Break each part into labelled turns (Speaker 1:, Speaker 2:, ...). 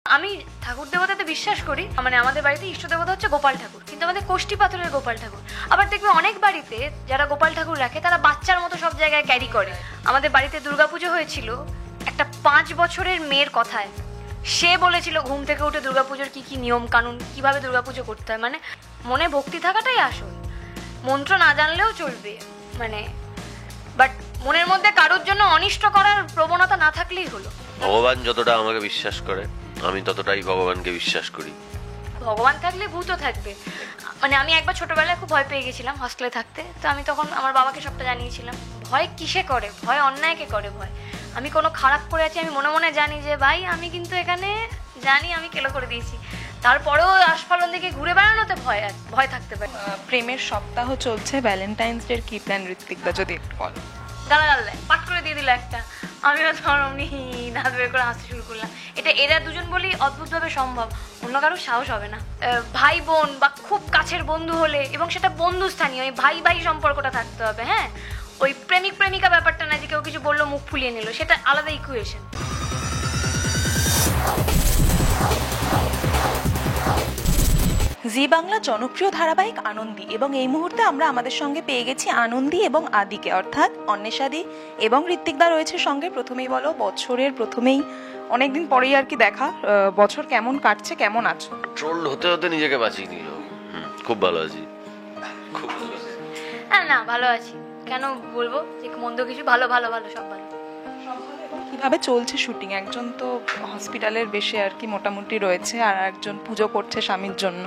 Speaker 1: আমি ঠাকুর দেবতাতে বিশ্বাস করি, মানে আমাদের বাড়িতে ইষ্ট দেবতা হচ্ছে গোপাল ঠাকুর, কিন্তু আমাদের কোষ্ঠী পাথরের গোপাল ঠাকুর। আবার দেখবে অনেক বাড়িতে যারা গোপাল ঠাকুর রাখে তারা বাচ্চার মতো সব জায়গায় ক্যারি করে। আমাদের বাড়িতে দুর্গাপুজো হয়েছিল একটা 5 বছরের মেয়ের কথায়। সে বলেছিল ঘুম থেকে উঠে দুর্গাপুজোর কি কি নিয়ম কানুন, কিভাবে দুর্গাপুজো করতে হয়। মানে মনে ভক্তি থাকাটাই আসল, মন্ত্র না জানলেও চলবে, মানে বাট মনের মধ্যে কারোর জন্য অনিষ্ট করার প্রবণতা না থাকলেই হলো।
Speaker 2: ভগবান যতটা আমাকে বিশ্বাস করে আমি ততটাই ভগবানকে বিশ্বাস করি।
Speaker 1: ভগবান থাকলে ভূতও থাকবে। মানে আমি একবার ছোটবেলায় খুব ভয় পেয়ে গেছিলাম হস্টেলে থাকতে, তো আমি তখন আমার বাবাকে সবটা জানিয়েছিলাম। ভয় কিসে করে? ভয় অন্যায়কে করে। ভয় আমি কোনো খারাপ করে আছি, আমি মনে মনে জানি যে ভাই আমি কিন্তু এখানে জানি আমি কেলো করে দিয়েছি, তারপরেও আস্ফালন দিকে ঘুরে বেড়ানোতে ভয় থাকতে পারে।
Speaker 3: প্রেমের সপ্তাহ চলছে, ভ্যালেন্টাইন্স ডে কি প্ল্যান ঋত্বিকদা যদি একটু বলো।
Speaker 1: গালাগাল পাট করে দিয়ে দিল একটা, আমিও ধর অমনি নাচ বের করে হাসতে শুরু করলাম। এটা এরা দুজন বলেই অদ্ভুতভাবে সম্ভব, অন্য কারোর সাহস হবে না। ভাই বোন বা খুব কাছের বন্ধু হলে, এবং সেটা বন্ধু স্থানীয়, ওই ভাই ভাই সম্পর্কটা থাকতে হবে। হ্যাঁ, ওই প্রেমিক প্রেমিকা ব্যাপারটা না যে কেউ কিছু বললো মুখ ফুলিয়ে নিল, সেটা আলাদা ইকুয়েশন।
Speaker 3: জি বাংলা জনপ্রিয় ধারাবাহিক আনন্দী, এবং এই মুহূর্তে আমরা আমাদের সঙ্গে পেয়ে গেছি আনন্দী এবং আদিকে, অর্থাৎ অন্বেষাদি এবং ঋত্বিকদা রয়েছে সঙ্গে। প্রথমেই বলো, বছরের প্রথমেই অনেকদিন পরেই আর কি দেখা, বছর কেমন কাটছে, কেমন আছো?
Speaker 2: ট্রোল হতে হতে নিজেকে বাঁচিয়ে নিল। খুব ভালো আছি, খুব ভালো আছি।
Speaker 1: হ্যাঁ না, ভালো আছি। কেন বলবো যে মন্দ কিছু? ভালো ভালো ভালো, সব ভালো।
Speaker 3: কিভাবে চলছে শুটিং? একজন তো হসপিটালের বেশে আর কি মোটামুটি রয়েছে, আর একজন পুজো করছে স্বামীর জন্য।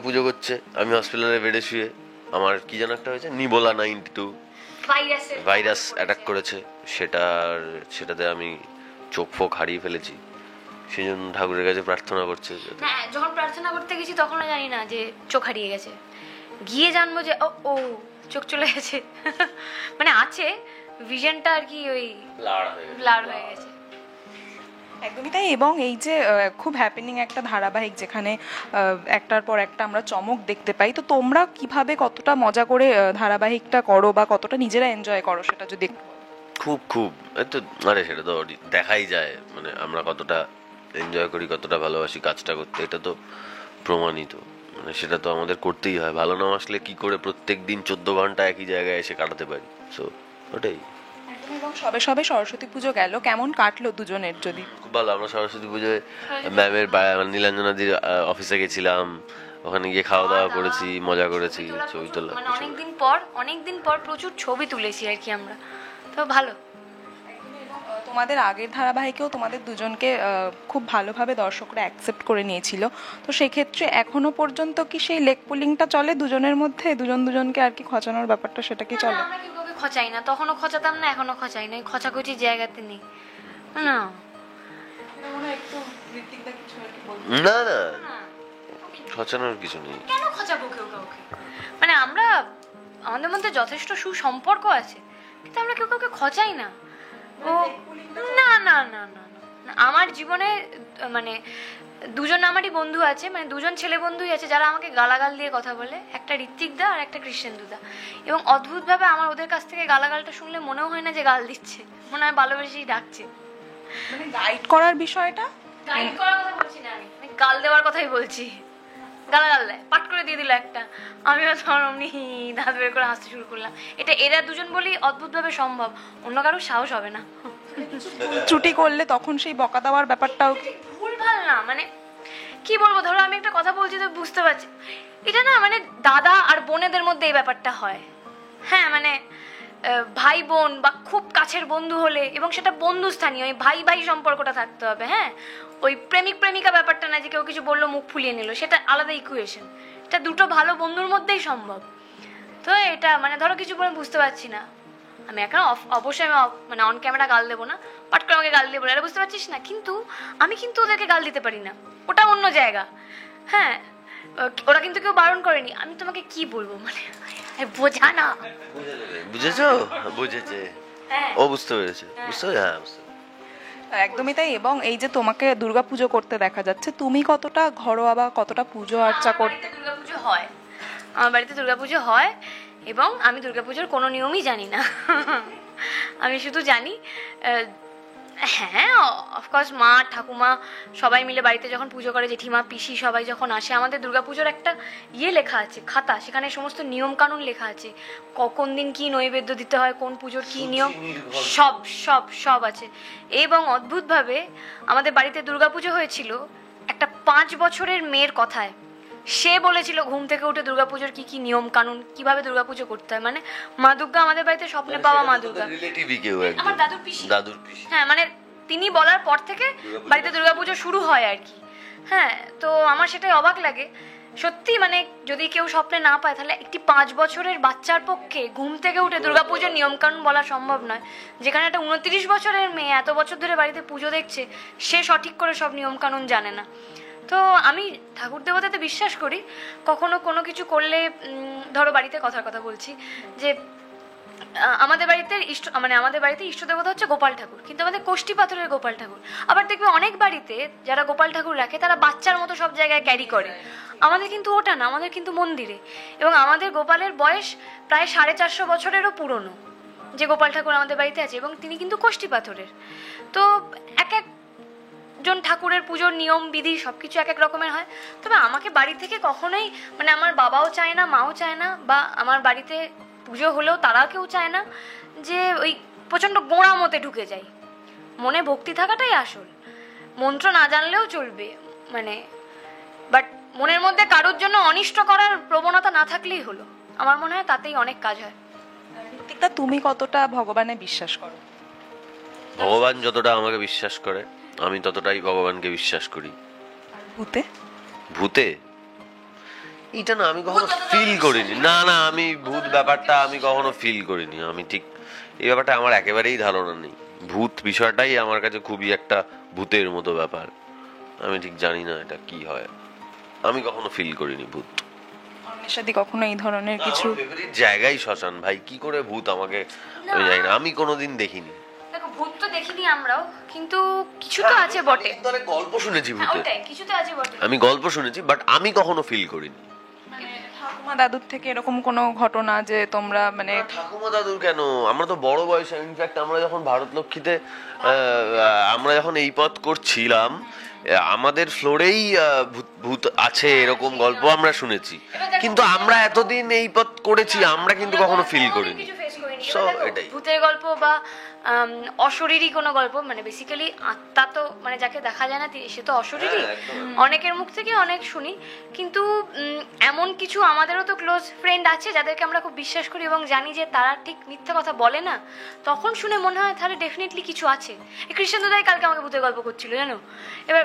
Speaker 2: পুজো করছে, আমি হসপিটালে বেডে শুয়ে, আমার কি যেন একটা হয়েছে, নিবোলা 92 ভাইরাস অ্যাটাক করেছে। সেটাতে আমি চোখ ফোক হারিয়ে ফেলেছি। সেই জন্য ঠাকুরের কাছে প্রার্থনা করছে।
Speaker 1: হ্যাঁ, যখন প্রার্থনা করতে গেছি তখনও জানি না যে চোখ হারিয়ে গেছে, গিয়ে জানবো যে ও চোখ চলে গেছে। মানে আছে ভিশনটা আর কি, ওই ব্লার হয়ে গেছে।
Speaker 3: একদমই তাই। এবং এই যে খুব হ্যাপেনিং একটা ধারাবাহিক, যেখানে একটার পর একটা আমরা চমক দেখতে পাই, তো তোমরা কিভাবে কতটা মজা করে ধারাবাহিকটা করো বা কতটা নিজেরা এনজয় করো, সেটা যদি
Speaker 2: খুব খুব তো আরে সেটা তো দেখাই যায়, মানে আমরা কতটা এনজয় করি, কতটা ভালোবাসি কাজটা করতে, এটা তো প্রমাণিত। মানে সেটা তো আমাদের করতেই হয়। ভালো না আসলে কি করে প্রত্যেক দিন 14 ঘন্টা একই জায়গায় এসে কাটাতে পারি? সো ওটাই।
Speaker 3: এবং সবে সবে সরস্বতী পুজো গেল, কেমন কাটলো দুজনের? যদি
Speaker 2: খুব ভালো। আমরা সরস্বতী পুজোয় ম্যামের নীলাঞ্জনাদির অফিসে গেছিলাম, ওখানে গিয়ে খাওয়া দাওয়া করেছি, মজা করেছি, ছবি তোলা।
Speaker 1: মানে অনেকদিন পর প্রচুর ছবি তুলেছি আর কি আমরা, তো ভালো।
Speaker 3: তোমাদের আগের ধারাবাহিকেও তোমাদের দুজনকে খুব ভালোভাবে দর্শকরা অ্যাকসেপ্ট করে নিয়েছিল, তো সেক্ষেত্রে এখনো পর্যন্ত কি সেই লেগ পুলিংটা চলে দুজনের মধ্যে, দুজনকে আর কি খচানোর ব্যাপারটা, সেটা কি চলে?
Speaker 1: আমরা কেউ কাউকে খচাই না, তখনও খচাতাম না, এখনো খচাই না, খচাখচির জায়গাতে নেই না।
Speaker 2: না না, খচানোর কিছু নেই।
Speaker 1: কেন খচাবো কেউ কাউকে? মানে আমরা, আমাদের মধ্যে যথেষ্ট সুসম্পর্ক আছে, কিন্তু আমরা কেউ কাউকে খচাই না। ও না না না না না, আমার জীবনে মানে দুজন আমারই বন্ধু আছে, মানে দুজন ছেলে বন্ধুই আছে যারা আমাকে গালাগাল দিয়ে কথা বলে, একটা ঋত্বিকদা আর একটা কৃষ্ণেন্দুদা। এবং অদ্ভুতভাবে আমার ওদের কাছ থেকে গালাগালটা শুনলে মনেও হয় না যে গাল দিচ্ছে, মনে হয় ভালোবেসেই ডাকছে।
Speaker 3: মানে গাইড করার বিষয়টা,
Speaker 1: গাইড করার কথা বলছি না, আমি গাল দেওয়ার কথাই বলছি। গালাগাল দেয়, পাট করে দিয়ে দিল একটা। আমিও তখন অমনি দাঁত বের করে হাসতে শুরু করলাম। এটা এরা দুজন বলেই অদ্ভুতভাবে সম্ভব, অন্য কারোর সাহস হবে না।
Speaker 3: ত্রুটি করলে তখন সেই বকা দেওয়ার ব্যাপারটাও
Speaker 1: ভুল ভাল না, মানে কি বলবো, ধরো আমি একটা কথা বলছি তো বুঝতে পারছি, এটা না মানে দাদা আর বোনেদের মধ্যে এই ব্যাপারটা হয়। হ্যাঁ মানে ভাই বোন বা খুব কাছের বন্ধু হলে, এবং সেটা বন্ধুস্থানীয়, ওই ভাই ভাই সম্পর্কটা থাকতে হবে। হ্যাঁ, ওই প্রেমিক প্রেমিকা ব্যাপারটা না যে কেউ কিছু বললো মুখ ফুলিয়ে নিল, সেটা আলাদা ইকুয়েশন। এটা দুটো ভালো বন্ধুর মধ্যেই সম্ভব। তো এটা মানে ধরো কিছু বলে বুঝতে পারছি না, আমি এখন অবশ্যই আমি মানে অন ক্যামেরা গাল দেবো না, পাট করে আমাকে গাল দিয়ে বলে এটা বুঝতে পারছিস না, কিন্তু আমি কিন্তু ওদেরকে গাল দিতে পারি না, ওটা অন্য জায়গা। হ্যাঁ, ওরা কিন্তু কেউ বারণ করেনি, আমি তোমাকে কি বলবো, মানে বোঝা না।
Speaker 2: বুঝেছো? বুঝেছে, ও বুঝতে পেরেছে, বুঝতে পেরেছে, হ্যাঁ বুঝতে পেরেছে।
Speaker 3: একদমই তাই। এবং এই যে তোমাকে দুর্গাপুজো করতে দেখা যাচ্ছে, তুমি কতটা ঘরোয়া বা কতটা পুজো আর্চা করতে?
Speaker 1: দুর্গাপুজো হয়, আমার বাড়িতে দুর্গাপুজো হয়, এবং আমি দুর্গাপুজোর কোনো নিয়মই জানি না। আমি শুধু জানি হ্যাঁ অফকোর্স মা ঠাকুমা সবাই মিলে বাড়িতে যখন পুজো করে, জেঠিমা পিসি সবাই যখন আসে, আমাদের দুর্গাপুজোর একটা লেখা আছে, খাতা, সেখানে সমস্ত নিয়ম কানুন লেখা আছে, কোন দিন কি নৈবেদ্য দিতে হয়, কোন পুজোর কি নিয়ম, সব সব সব আছে। এবং অদ্ভুতভাবে আমাদের বাড়িতে দুর্গাপুজো হয়েছিল একটা 5 বছরের মেয়ের কথায়। সে বলেছিল ঘুম থেকে উঠে দুর্গাপুজোর কি কি নিয়ম কানুন, কিভাবে দুর্গাপুজো করতে হয়। মানে মা দুর্গা আমাদের বাড়িতে স্বপ্নে পাওয়া মা দুর্গা, আমার দাদুর পিসি। হ্যাঁ মানে তিনি বলার পর থেকে বাড়িতে দুর্গাপুজো শুরু হয় আর কি। হ্যাঁ, তো আমার সেটাই অবাক লাগে সত্যি, মানে যদি কেউ স্বপ্নে না পায় তাহলে একটি 5 বছরের বাচ্চার পক্ষে ঘুম থেকে উঠে দুর্গাপুজোর নিয়ম কানুন বলা সম্ভব নয়। যেখানে একটা 29 বছরের মেয়ে এত বছর ধরে বাড়িতে পুজো দেখছে, সে সঠিক করে সব নিয়ম কানুন জানে না। তো আমি ঠাকুর দেবতাতে বিশ্বাস করি। কখনো কোনো কিছু করলে, ধরো বাড়িতে কথার কথা বলছি, যে আমাদের বাড়িতে আমাদের বাড়িতে ইষ্ট দেবতা হচ্ছে গোপাল ঠাকুর, কিন্তু আমাদের কোষ্ঠী পাথরের গোপাল ঠাকুর। আবার দেখবে অনেক বাড়িতে যারা গোপাল ঠাকুর রাখে তারা বাচ্চার মতো সব জায়গায় ক্যারি করে, আমাদের কিন্তু ওটা না, আমাদের কিন্তু মন্দিরে। এবং আমাদের গোপালের বয়স প্রায় 450 বছরেরও পুরনো, যে গোপাল ঠাকুর আমাদের বাড়িতে আছে, এবং তিনি কিন্তু কোষ্ঠী পাথরের। তো এক জন ঠাকুরের পুজোর নিয়ম বিধি সবকিছু এক এক রকমের হয়। তবে আমাকে বাড়ি থেকে কখনোই, মানে আমার বাবাও চায় না, মাও চায় না, বা আমার বাড়িতে পুজো হলেও তারা কেউ চায় না যে ওই প্রচণ্ড গোঁড়া মতে ঢুকে যাই। মনে ভক্তি থাকাটাই আসল, মন্ত্র না জানলেও চলবে, মানে বাট মনের মধ্যে কারোর জন্য অনিষ্ট করার প্রবণতা না থাকলেই হলো। আমার মনে হয় তাতেই অনেক কাজ হয়।
Speaker 3: ঋত্বিকদা, তুমি কতটা ভগবানে বিশ্বাস করো?
Speaker 2: ভগবান যতটা আমাকে বিশ্বাস করে আমি ততটাই ভগবানকে বিশ্বাস করি।
Speaker 3: ভূতে?
Speaker 2: ভূতে এটা না আমি কখনো ফিল করিনি, না না আমি ভূত ব্যাপারটা আমি কখনো ফিল করিনি। আমি ঠিক এই ব্যাপারটা আমার একেবারেই ধারণা নেই। ভূত বিষয়টাই আমার কাছে খুবই একটা ভূতের মতো ব্যাপার, আমি ঠিক জানি না এটা কি হয়, আমি কখনো ফিল করিনি ভূত।
Speaker 3: সাথে কখনো এই ধরনের কিছু
Speaker 2: জায়গায় শ্মশান ভাই, কি করে ভূত আমাকে আমি জানি না, আমি কোনোদিন দেখিনি।
Speaker 1: দেখো ভূত তো দেখিনি আমরাও, কিন্তু কিছু তো আছে বটে,
Speaker 2: গল্প শুনেছি ভূতের,
Speaker 1: ওটাই কিছু তো আছে বটে।
Speaker 2: আমি গল্প শুনেছি বাট আমি কখনো ফিল করিনি।
Speaker 3: ঠাকুমা দাদুর থেকে এরকম কোনো ঘটনা যে তোমরা মানে?
Speaker 2: ঠাকুমা দাদুর কেন, আমরা তো বড় বয়সে, ইনফ্যাক্ট আমরা যখন ভারত লক্ষ্মীতে আমরা যখন এই পথ করছিলাম, আমাদের ফ্লোরেই ভূত আছে এরকম গল্প আমরা শুনেছি, কিন্তু আমরা এতদিন এই পথ করেছি আমরা কিন্তু কখনো ফিল করিনি।
Speaker 1: ভূতের গল্প বা অশরীরী কোনো গল্প, মানে বেসিক্যালি আত্মা তো মানে যাকে দেখা যায় না সে তো অশরীরী, অনেকের মুখ থেকে অনেক শুনি। কিন্তু এমন কিছু আমাদেরও তো ক্লোজ ফ্রেন্ড আছে যাদেরকে আমরা খুব বিশ্বাস করি এবং জানি যে তারা ঠিক মিথ্যা কথা বলে না, তখন শুনে মনে হয় তাহলে ডেফিনেটলি কিছু আছে। এই কৃষ্ণ দাদাই কালকে আমাকে ভূতের গল্প করছিল জানো। এবার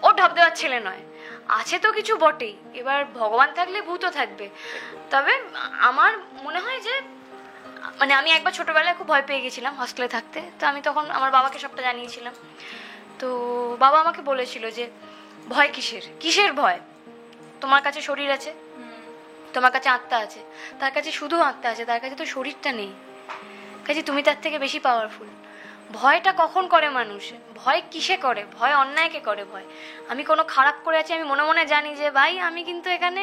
Speaker 1: ও ঢপ দেওয়ার ছেলে নয়, আছে তো কিছু বটেই। এবার ভগবান থাকলে ভূতও থাকবে। তবে আমার মনে হয় যে মানে আমি একবার ছোটবেলায় খুব ভয় পেয়ে গেছিলাম হস্টেলে থাকতে, তো আমি তখন আমার বাবাকে সবটা জানিয়েছিলাম। তো বাবা আমাকে বলেছিল যে ভয় কিসের ভয়, তোমার কাছে শরীর আছে, তোমার কাছে আত্মা আছে, তার কাছে শুধু আত্মা আছে, তার কাছে তো শরীরটা নেই, কাজে তুমি তার থেকে বেশি পাওয়ারফুল। ভয়টা কখন করে মানুষ, ভয় কিসে করে, ভয় অন্যায়কে করে। ভয় আমি কোনো খারাপ করে আছি, আমি মনে মনে জানি যে ভাই আমি কিন্তু এখানে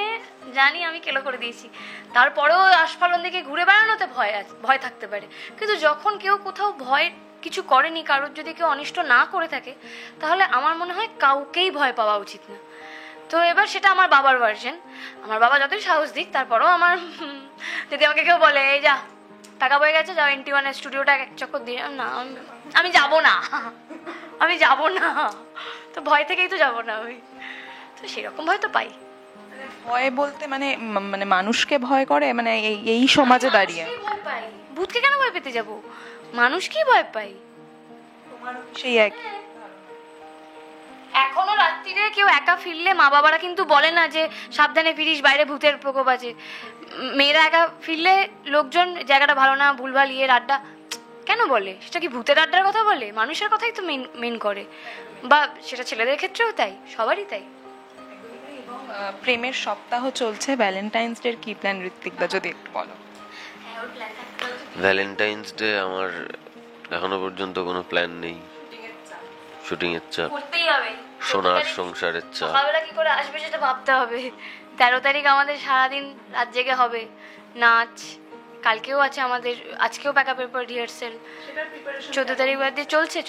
Speaker 1: জানি আমি কেলো করে দিয়েছি, তারপরেও আস্ফালন দিকে ঘুরে বেড়ানোতে ভয় থাকতে পারে। কিন্তু যখন কেউ কোথাও ভয় কিছু করেনি, কারোর যদি কেউ অনিষ্ট না করে থাকে, তাহলে আমার মনে হয় কাউকেই ভয় পাওয়া উচিত না। তো এবার সেটা আমার বাবার ভার্সন। আমার বাবা যতই সাহস দিক, তারপরেও আমার যদি আমাকে কেউ বলে এই যা টাকা বয়ে গেছে, যাও NT1 এর স্টুডিওটা এক চক্কর দিয়ে, না আমি যাব না, আমি যাব না। তো ভয় থেকেই তো যাব না আমি, তো সেরকম ভয় তো পাই।
Speaker 3: ভয় বলতে মানে মানে মানুষকে ভয় করে, মানে এই সমাজে দাঁড়িয়ে
Speaker 1: ভয় পাই। ভূতকে কেন ভয় পেতে যাব, মানুষকেই ভয় পাই।
Speaker 3: সেই এক
Speaker 1: এখনো রাত্রিরে কেউ একা ফিরলে মা বাবারা কিন্তু বলে না যে সাবধানে ফিরিস, বাইরে ভূতের প্রকোপ আছে। মেয়েরা একা ফিরলে লোকজন জায়গাটা ভালো না, ভুলভাল ইয়ের আড্ডা কেন বলে? সেটা কি ভূতের আড্ডার কথা বলে? মানুষের কথাই তো মেন করে, বা সেটা ছেলেদের ক্ষেত্রেও তাই, সবারই তাই।
Speaker 3: প্রেমের সপ্তাহ চলছে, ভ্যালেন্টাইন্স ডে কি প্ল্যান ঋত্বিকদা, যদি একটু বলো।
Speaker 2: ভ্যালেন্টাইন্স ডে আমার এখনো পর্যন্ত কোনো প্ল্যান নেই। শুটিং এর চাপ,
Speaker 1: করতেই হবে,
Speaker 2: সোনার সংসারের চাপ,
Speaker 1: সকালবেলা কি করে আসবে সেটা ভাবতে হবে। 13 তারিখ আমাদের সারাদিন রাত জেগে হবে, নাচ, কালকেও আছে আমাদের, আজকেও ব্যাকআপের পর রিহার্সেল, 14 তারিখ বাদ দিয়ে চলছে।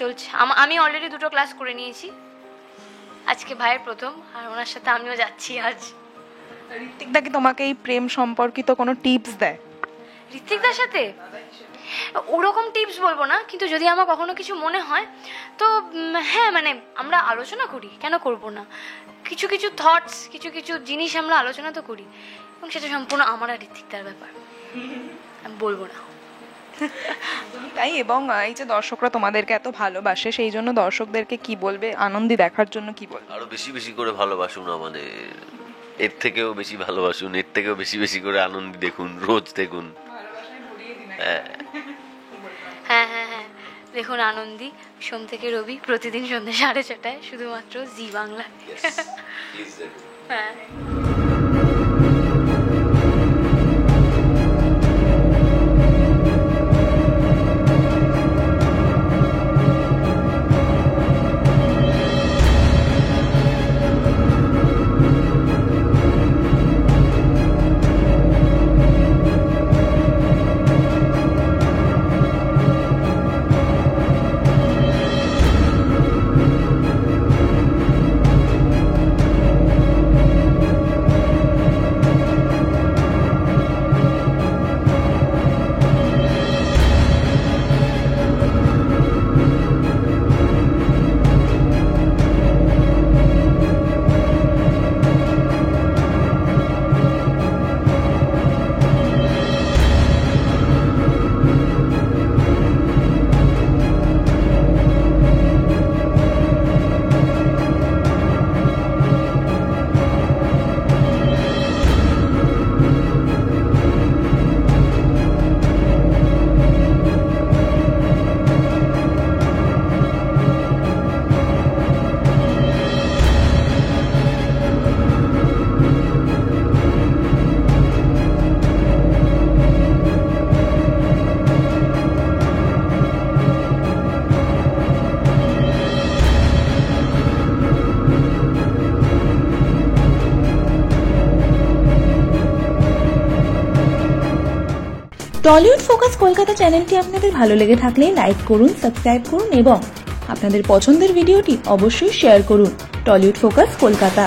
Speaker 1: আমি অলরেডি 2টো ক্লাস করে নিয়েছি, আজকে ভাইয়ের প্রথম, আর ওনার সাথে আমিও যাচ্ছি আজ।
Speaker 3: ঋত্বিকদা কি তোমাকে এই প্রেম সম্পর্কিত কোনো টিপস দেয়?
Speaker 1: ঋত্বিকদার সাথে ওরকম টিপস বলবো না, কিন্তু যদি আমার কখনো কিছু মনে হয় তো হ্যাঁ, মানে আমরা আলোচনা করি, কেন করব না। কিছু কিছু থটস, কিছু কিছু জিনিস আমরা আলোচনা তো করি, এবং সেটা সম্পূর্ণ আমার আর ঋত্বিকদার ব্যাপার, আমি বলবো না।
Speaker 3: তাই, এবং এই যে দর্শকরা তোমাদেরকে এত ভালোবাসে, সেই জন্য দর্শকদেরকে কি বলবে, আনন্দী দেখার জন্য কি বলবে?
Speaker 2: আরো বেশি বেশি করে ভালোবাসুন আমাদের, এর থেকেও বেশি ভালোবাসুন, এর থেকেও বেশি বেশি করে আনন্দী দেখুন, রোজ দেখুন।
Speaker 1: হ্যাঁ হ্যাঁ হ্যাঁ, দেখুন আনন্দী সোম থেকে রবি প্রতিদিন সন্ধ্যে 4:30টায়, শুধুমাত্র জি বাংলায়। হ্যাঁ।
Speaker 4: টলিউড ফোকাস কলকাতা চ্যানেলটি আপনাদের ভালো লেগে থাকলে লাইক করুন, সাবস্ক্রাইব করুন এবং আপনাদের পছন্দের ভিডিওটি অবশ্যই শেয়ার করুন। Tollywood focus Kolkata.